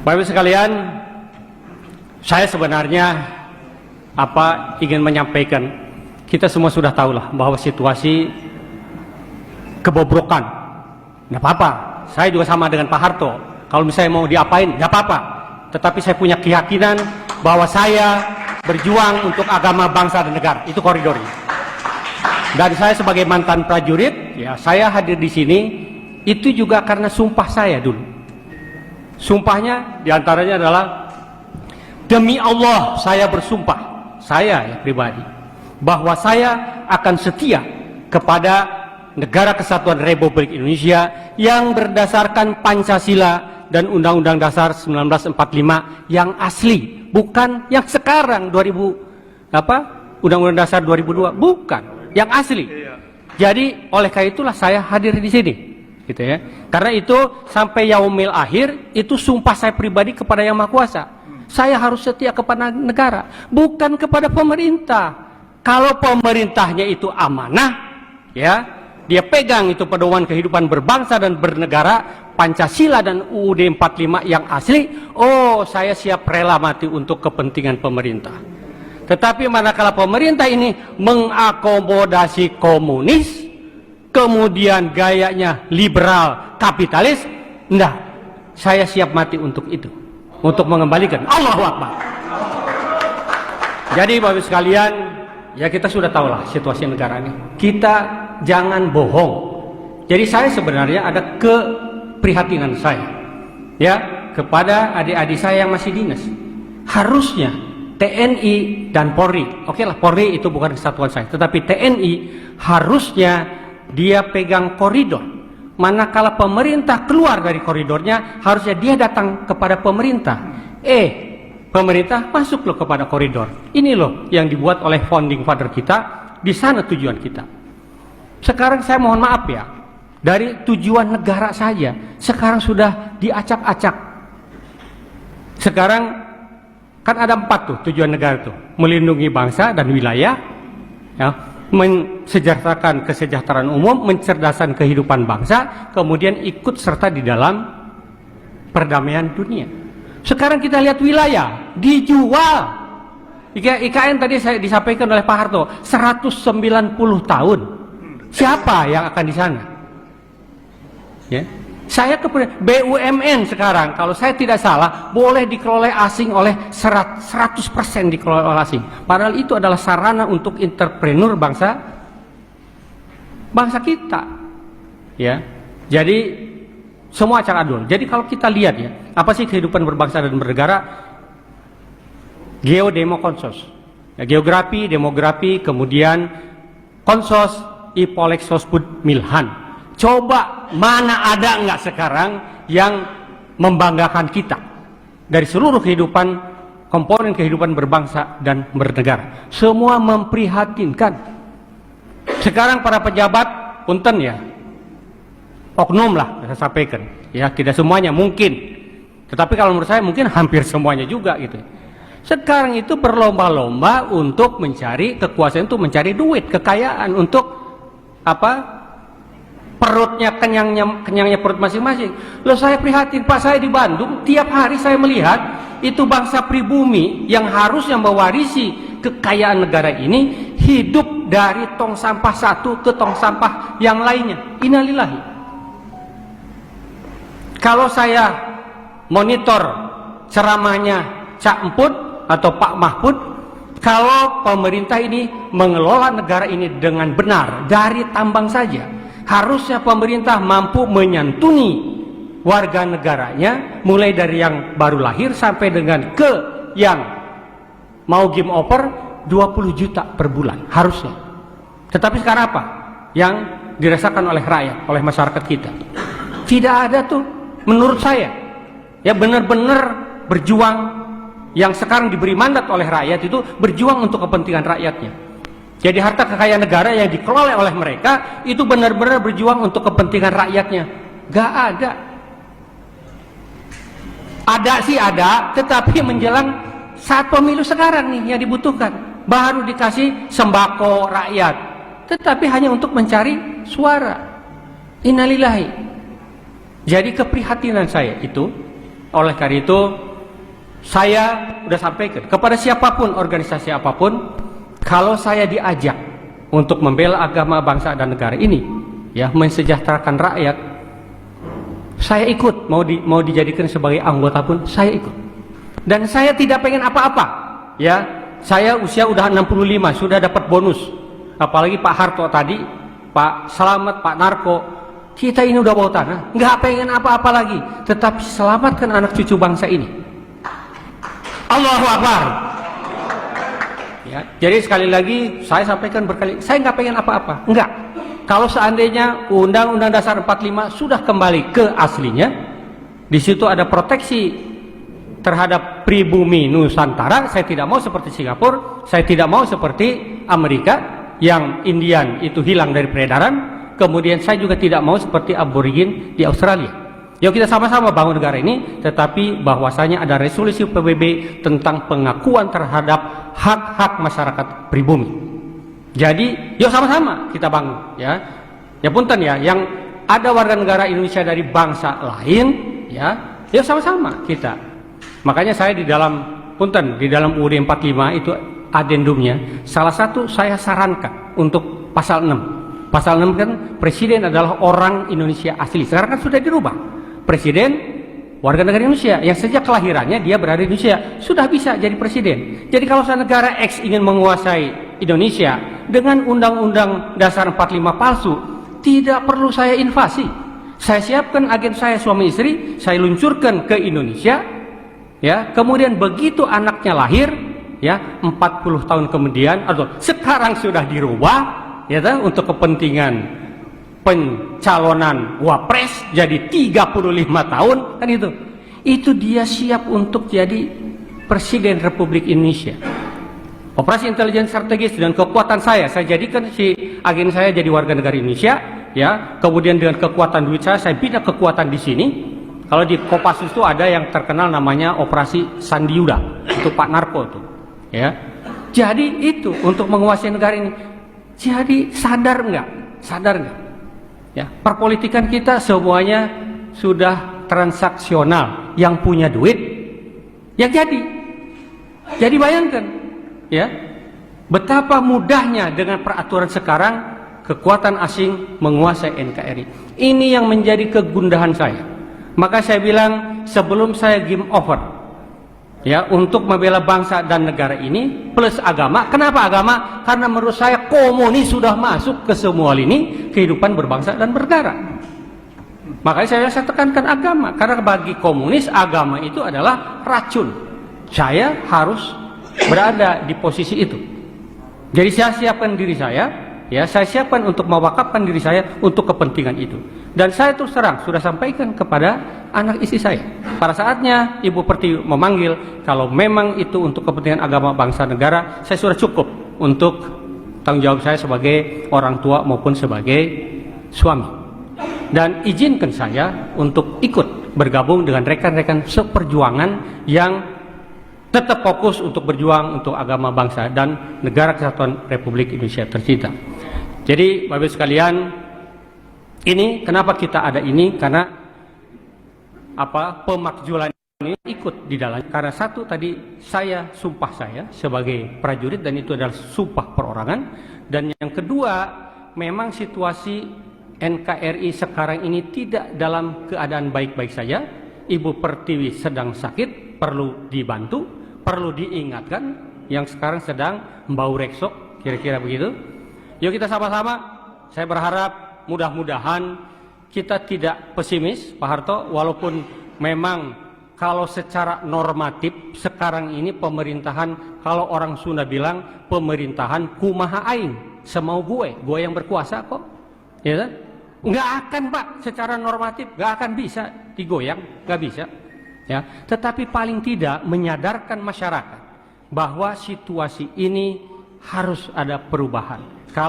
Bapak-Ibu sekalian, saya sebenarnya ingin menyampaikan, kita semua sudah tahulah bahwa situasi kebobrokan. Nggak apa-apa, saya juga sama dengan Pak Harto. Kalau misalnya mau diapain, nggak apa-apa. Tetapi saya punya keyakinan bahwa saya berjuang untuk agama, bangsa, dan negara. Itu koridornya. Dan saya sebagai mantan prajurit, ya saya hadir di sini itu juga karena sumpah saya dulu. Sumpahnya diantaranya adalah, demi Allah saya bersumpah, saya ya pribadi, bahwa saya akan setia kepada Negara Kesatuan Republik Indonesia yang berdasarkan Pancasila dan Undang-Undang Dasar 1945 yang asli, bukan yang sekarang Undang-Undang Dasar 2002, bukan, yang asli. Jadi oleh karena itulah saya hadir di sini. Gitu ya. Karena itu sampai yaumil akhir itu sumpah saya pribadi kepada Yang Maha Kuasa. Saya harus setia kepada negara, bukan kepada pemerintah. Kalau pemerintahnya itu amanah, ya, dia pegang itu pedoman kehidupan berbangsa dan bernegara, Pancasila dan UUD 45 yang asli, oh saya siap rela mati untuk kepentingan pemerintah. Tetapi manakala pemerintah ini mengakomodasi komunis, kemudian gayanya liberal kapitalis, enggak, saya siap mati untuk itu, untuk mengembalikan. Allahu Akbar. Jadi Bapak sekalian, ya kita sudah tahu lah situasi negara ini. Kita jangan bohong. Jadi saya sebenarnya ada keprihatinan saya, ya, kepada adik-adik saya yang masih dinas. Harusnya TNI dan Polri, oke lah, Polri itu bukan kesatuan saya, tetapi TNI harusnya dia pegang koridor. Manakala pemerintah keluar dari koridornya, harusnya dia datang kepada pemerintah. Pemerintah masuk loh kepada koridor. Ini loh yang dibuat oleh founding father kita. Di sana tujuan kita. Sekarang saya mohon maaf ya, dari tujuan negara saja sekarang sudah diacak-acak. Sekarang kan ada 4 tuh tujuan negara tuh: melindungi bangsa dan wilayah, ya, mensejahterakan kesejahteraan umum, mencerdaskan kehidupan bangsa, kemudian ikut serta di dalam perdamaian dunia. Sekarang kita lihat wilayah dijual. IKN tadi saya disampaikan oleh Pak Harto, 190 tahun. Siapa yang akan di sana? Ya. Saya BUMN sekarang, kalau saya tidak salah, boleh dikelola asing oleh 100% dikelola oleh asing. Padahal itu adalah sarana untuk entrepreneur bangsa kita. Ya. Jadi semua acak adul. Jadi kalau kita lihat ya, apa sih kehidupan berbangsa dan bernegara? Geodemokonsos. Ya, geografi, demografi, kemudian konsos, ipolexospud milhan. Coba mana ada nggak sekarang yang membanggakan kita dari seluruh kehidupan, komponen kehidupan berbangsa dan bernegara. Semua memprihatinkan. Sekarang para pejabat, punten ya, oknum lah saya sampaikan. Ya tidak semuanya mungkin, tetapi kalau menurut saya mungkin hampir semuanya juga gitu. Sekarang itu berlomba-lomba untuk mencari kekuasaan, untuk mencari duit, kekayaan, untuk apa? Perutnya kenyangnya perut masing-masing. Loh saya prihatin Pak, saya di Bandung tiap hari saya melihat itu bangsa pribumi yang harusnya mewarisi kekayaan negara ini hidup dari tong sampah satu ke tong sampah yang lainnya. Innalillahi. Kalau saya monitor ceramahnya Cak Emput atau Pak Mahfud, kalau pemerintah ini mengelola negara ini dengan benar dari tambang saja, harusnya pemerintah mampu menyantuni warga negaranya mulai dari yang baru lahir sampai dengan ke yang mau game over 20 juta per bulan harusnya. Tetapi sekarang apa yang dirasakan oleh rakyat, oleh masyarakat kita? Tidak ada tuh menurut saya. Ya benar-benar berjuang, yang sekarang diberi mandat oleh rakyat itu berjuang untuk kepentingan rakyatnya. Jadi harta kekayaan negara yang dikelola oleh mereka itu benar-benar berjuang untuk kepentingan rakyatnya. Gak ada. Ada sih ada, tetapi menjelang saat pemilu sekarang nih yang dibutuhkan. Baru dikasih sembako rakyat, tetapi hanya untuk mencari suara. Innalillahi. Jadi keprihatinan saya itu Oleh karena itu, saya sudah sampaikan kepada siapapun, organisasi apapun, kalau saya diajak untuk membela agama, bangsa dan negara ini, ya, mensejahterakan rakyat, saya ikut. Mau dijadikan sebagai anggota pun saya ikut. Dan saya tidak pengen apa-apa, ya. Saya usia udah 65, sudah dapat bonus. Apalagi Pak Harto tadi, Pak Slamet, Pak Narko, kita ini udah bawa tanah, nggak pengen apa-apa lagi, tetapi selamatkan anak cucu bangsa ini. Allahu Akbar. Ya, jadi sekali lagi saya sampaikan berkali, saya nggak pengen apa-apa, enggak. Kalau seandainya Undang-Undang Dasar 45 sudah kembali ke aslinya, di situ ada proteksi terhadap pribumi Nusantara. Saya tidak mau seperti Singapura, saya tidak mau seperti Amerika yang Indian itu hilang dari peredaran. Kemudian saya juga tidak mau seperti aborigin di Australia. Yuk kita sama-sama bangun negara ini, tetapi bahwasanya ada resolusi PBB tentang pengakuan terhadap hak-hak masyarakat pribumi. Jadi, yuk sama-sama kita bangun, ya. Ya punten ya, yang ada warga negara Indonesia dari bangsa lain, ya, yuk sama-sama kita. Makanya saya di dalam punten, di dalam UUD 45 itu adendumnya, salah satu saya sarankan untuk pasal 6. Pasal 6 kan presiden adalah orang Indonesia asli. Sekarang kan sudah dirubah. Presiden warga negara Indonesia yang sejak kelahirannya dia berada di Indonesia sudah bisa jadi presiden. Jadi kalau negara X ingin menguasai Indonesia dengan Undang-Undang Dasar 45 palsu, tidak perlu saya invasi. Saya siapkan agen saya suami istri, saya luncurkan ke Indonesia, ya. Kemudian begitu anaknya lahir, ya, 40 tahun kemudian atau sekarang sudah dirubah, ya, untuk kepentingan pencalonan wapres jadi 35 tahun kan itu dia siap untuk jadi presiden Republik Indonesia. Operasi intelijen strategis dan kekuatan saya jadikan si agen saya jadi warga negara Indonesia, ya. Kemudian dengan kekuatan duit saya bina kekuatan di sini. Kalau di Kopassus itu ada yang terkenal namanya Operasi Sandiuda, itu Pak Narko tuh, ya. Jadi itu untuk menguasai negara ini. Jadi sadar nggak? Sadar nggak? Ya, perpolitikan kita semuanya sudah transaksional. Yang punya duit, yang jadi. Jadi bayangkan, ya, betapa mudahnya dengan peraturan sekarang kekuatan asing menguasai NKRI. Ini yang menjadi kegundahan saya. Maka saya bilang sebelum saya game over, ya, untuk membela bangsa dan negara ini plus agama. Kenapa agama? Karena menurut saya komunis sudah masuk ke semua lini kehidupan berbangsa dan bernegara. Makanya saya tekankan agama, karena bagi komunis agama itu adalah racun. Saya harus berada di posisi itu. Jadi saya siapkan diri saya, ya, saya siapkan untuk mewakafkan diri saya untuk kepentingan itu. Dan saya terus terang sudah sampaikan kepada anak istri saya. Pada saatnya Ibu Pertiwi memanggil, kalau memang itu untuk kepentingan agama, bangsa, negara, saya sudah cukup untuk tanggung jawab saya sebagai orang tua maupun sebagai suami. Dan izinkan saya untuk ikut bergabung dengan rekan-rekan seperjuangan yang tetap fokus untuk berjuang untuk agama, bangsa, dan negara kesatuan Republik Indonesia tercinta. Jadi Bapak-Ibu sekalian, ini kenapa kita ada ini, karena pemakzulan ini ikut di dalam, karena satu tadi saya sumpah saya sebagai prajurit dan itu adalah sumpah perorangan, dan yang kedua memang situasi NKRI sekarang ini tidak dalam keadaan baik-baik saja. Ibu Pertiwi sedang sakit, perlu dibantu, perlu diingatkan, yang sekarang sedang bau reksok, kira-kira begitu. Yuk kita sama-sama, saya berharap mudah-mudahan kita tidak pesimis, Pak Harto, walaupun memang kalau secara normatif sekarang ini pemerintahan, kalau orang Sunda bilang pemerintahan kumaha aing, semau gue yang berkuasa kok, ya kan? Nggak akan, Pak, secara normatif nggak akan bisa digoyang, nggak bisa, ya. Tetapi paling tidak menyadarkan masyarakat bahwa situasi ini harus ada perubahan. Kalau